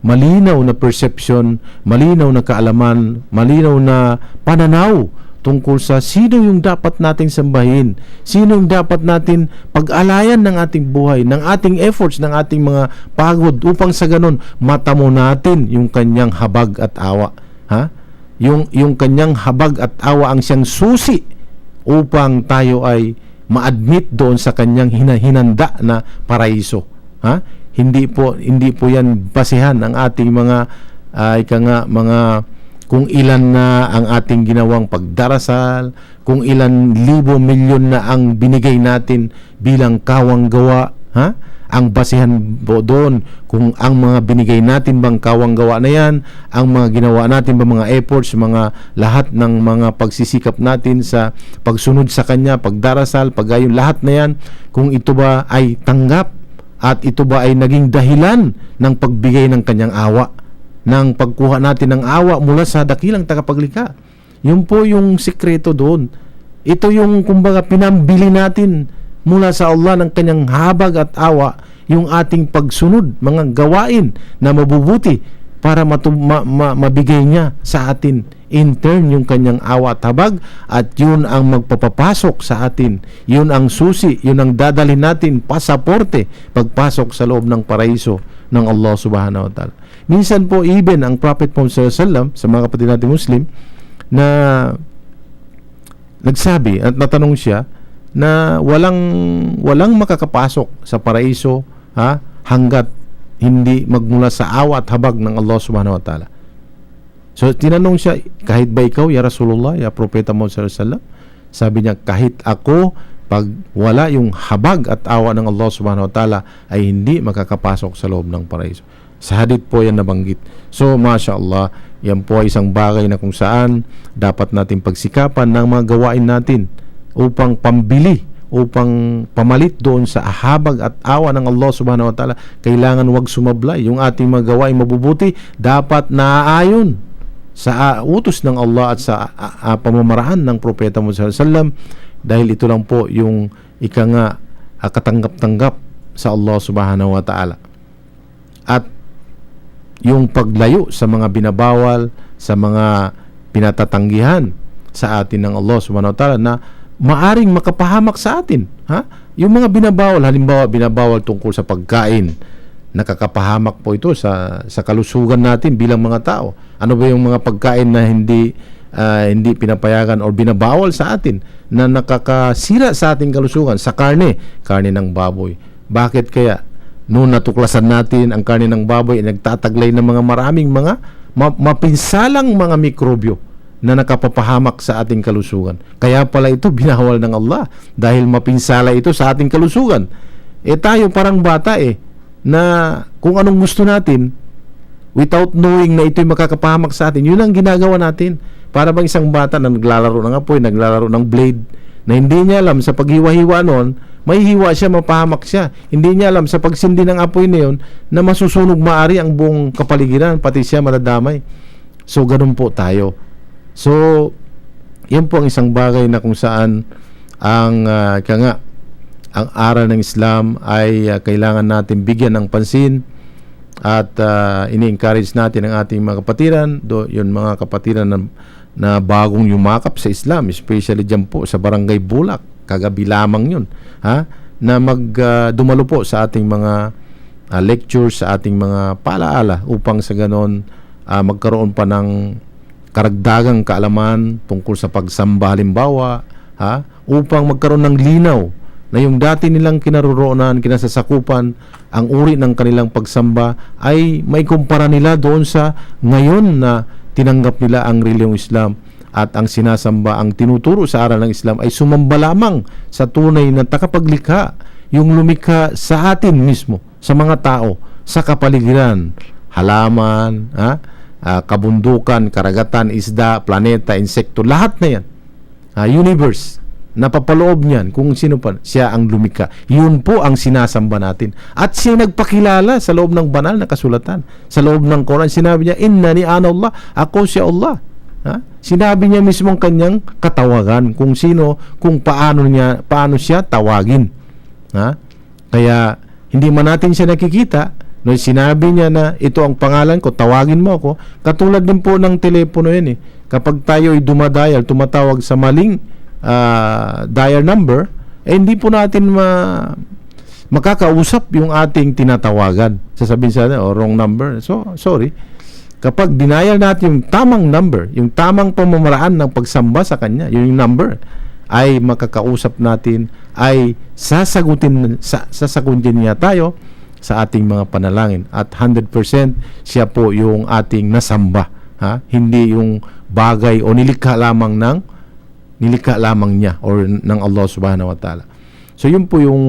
malinaw na perception, malinaw na kaalaman, malinaw na pananaw tungkol sa sino yung dapat nating sambahin, sino yung dapat natin pag-alayan ng ating buhay, ng ating efforts, ng ating mga pagod, upang sa ganon matamo natin yung kanyang habag at awa. Ha? Yung kanyang habag at awa ang siyang susi upang tayo ay ma-admit doon sa kanyang hinanda na paraiso. Ha? Hindi po yan basehan ang ating mga mga kung ilan na ang ating ginawang pagdarasal, kung ilan libo milyon na ang binigay natin bilang kawang gawa. Ha? Ang basehan po doon kung ang mga binigay natin bang kawang gawa na yan, ang mga ginawa natin ba mga efforts, mga lahat ng mga pagsisikap natin sa pagsunod sa Kanya, pagdarasal, paggayon, lahat na yan, kung ito ba ay tanggap at ito ba ay naging dahilan ng pagbigay ng Kanyang awa, ng pagkuha natin ng awa mula sa dakilang tagapaglikha. Yun po yung sikreto doon. Ito yung kumbaga pinambili natin mula sa Allah ng Kanyang habag at awa, yung ating pagsunod, mga gawain na mabubuti para mabigay niya sa atin in turn yung Kanyang awa at habag, at yun ang magpapapasok sa atin, yun ang susi, yun ang dadalhin natin, pasaporte, pagpasok sa loob ng paraiso ng Allah subhanahu wa ta'ala. Minsan po even ang Prophet Muhammad sallallahu alaihi wasallam sa mga kapatid natin Muslim na nagsabi at natanong siya na walang makakapasok sa paraiso hanggat hindi magmula sa awa at habag ng Allah subhanahu wa ta'ala. So tinanong siya, kahit ba ikaw ya Rasulullah, ya Propeta Muhammad sallallahu alaihi wasallam? Sabi niya, kahit ako, pag wala yung habag at awa ng Allah subhanahu wa ta'ala, ay hindi makakapasok sa loob ng paraiso. Sa hadith po yan nabanggit. So mashallah, yan po ay isang bagay na kung saan dapat natin pagsikapan ng mga gawain natin upang pambili, upang pamalit doon sa habag at awa ng Allah subhanahu wa ta'ala. Kailangan wag sumablay. Yung ating mga gawain mabubuti dapat naaayon sa utos ng Allah at sa pamamaraan ng Propeta Muhammad sallallahu alaihi wasallam, dahil ito lang po yung katanggap-tanggap sa Allah subhanahu wa ta'ala. At yung paglayo sa mga binabawal, sa mga pinatatanggihan sa atin ng Allah subhanahu wa ta'ala na maaring makapahamak sa atin. Yung mga binabawal, halimbawa binabawal tungkol sa pagkain, nakakapahamak po ito sa kalusugan natin bilang mga tao. Ano ba yung mga pagkain na hindi pinapayagan o binabawal sa atin na nakakasira sa ating kalusugan? Sa karne ng baboy. Bakit kaya noon natuklasan natin ang karne ng baboy ay nagtataglay ng mga maraming mga mapinsalang mga mikrobyo na nakapapahamak sa ating kalusugan? Kaya pala ito binawal ng Allah dahil mapinsala ito sa ating kalusugan. Tayo parang bata na kung anong gusto natin without knowing na ito'y makakapahamak sa atin, yun ang ginagawa natin. Para bang isang bata na naglalaro ng apoy, naglalaro ng blade, na hindi niya alam sa paghiwa-hiwa noon, may hiwa siya, mapahamak siya. Hindi niya alam sa pagsindi ng apoy na yun na masusunog maari ang buong kapaligiran, pati siya madadamay. So ganun po tayo. So yan po ang isang bagay na kung saan ang aral ng Islam ay kailangan natin bigyan ng pansin at ini-encourage natin ang ating mga kapatiran, yun mga kapatiran na bagong yumakap sa Islam, especially dyan po sa Barangay Bulak, kagabi lamang yun, na dumalo po sa ating mga lectures, sa ating mga paalaala upang sa ganon magkaroon pa ng karagdagang kaalaman tungkol sa pagsamba halimbawa, upang magkaroon ng linaw na yung dati nilang kinaroroonan, kinasasakupan, ang uri ng kanilang pagsamba ay may kumpara nila doon sa ngayon na tinanggap nila ang reliyong Islam. At ang sinasamba, ang tinuturo sa aral ng Islam ay sumamba lamang sa tunay na takapaglikha, yung lumikha sa atin mismo, sa mga tao, sa kapaligiran, halaman, kabundukan, karagatan, isda, planeta, insekto, lahat na yan, universe, napapaloob niyan kung sino pa siya ang lumikha. Yun po ang sinasamba natin. At siya nagpakilala sa loob ng banal na kasulatan, sa loob ng Quran. Sinabi niya, innani ana Allah, ako si Allah. Sinabi niya mismo ang kanyang katawagan, kung sino, kung paano siya tawagin. Kaya hindi man natin siya nakikita, No, sinabi niya na ito ang pangalan ko, tawagin mo ako. Katulad din po ng telepono yan eh. Kapag tayo ay dumadial, tumatawag sa maling dial number, hindi po natin makakausap yung ating tinatawagan. Sasabihin sa atin, wrong number. So, sorry. Kapag denial natin yung tamang number, yung tamang pamamaraan ng pagsamba sa kanya, yung number, ay makakausap natin, ay sasagutin niya tayo sa ating mga panalangin. At 100% siya po yung ating nasamba. Hindi yung bagay o nilikha lamang niya or ng Allah subhanahu wa ta'ala. So yun po yung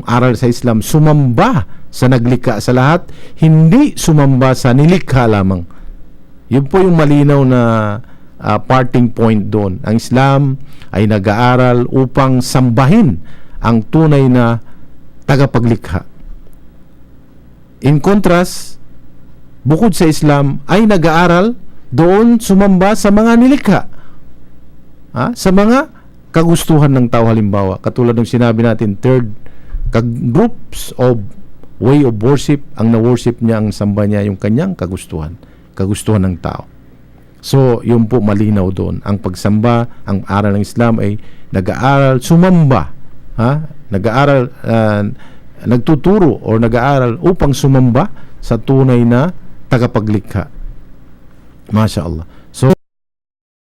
aral sa Islam, sumamba sa naglikha sa lahat, hindi sumamba sa nilikha lamang. Yun po yung malinaw na parting point doon. Ang Islam ay nag-aaral upang sambahin ang tunay na tagapaglikha. In contrast, bukod sa Islam ay nag-aaral doon sumamba sa mga nilikha. Sa mga kagustuhan ng tao, halimbawa. Katulad ng sinabi natin, third, groups of way of worship, ang na-worship niya, ang samba niya, yung kanyang kagustuhan ng tao. So, yun po malinaw doon. Ang pagsamba, ang aral ng Islam ay nag-aaral, sumamba. Nag-aaral, nagtuturo o nag-aaral upang sumamba sa tunay na tagapaglikha. Masya Allah.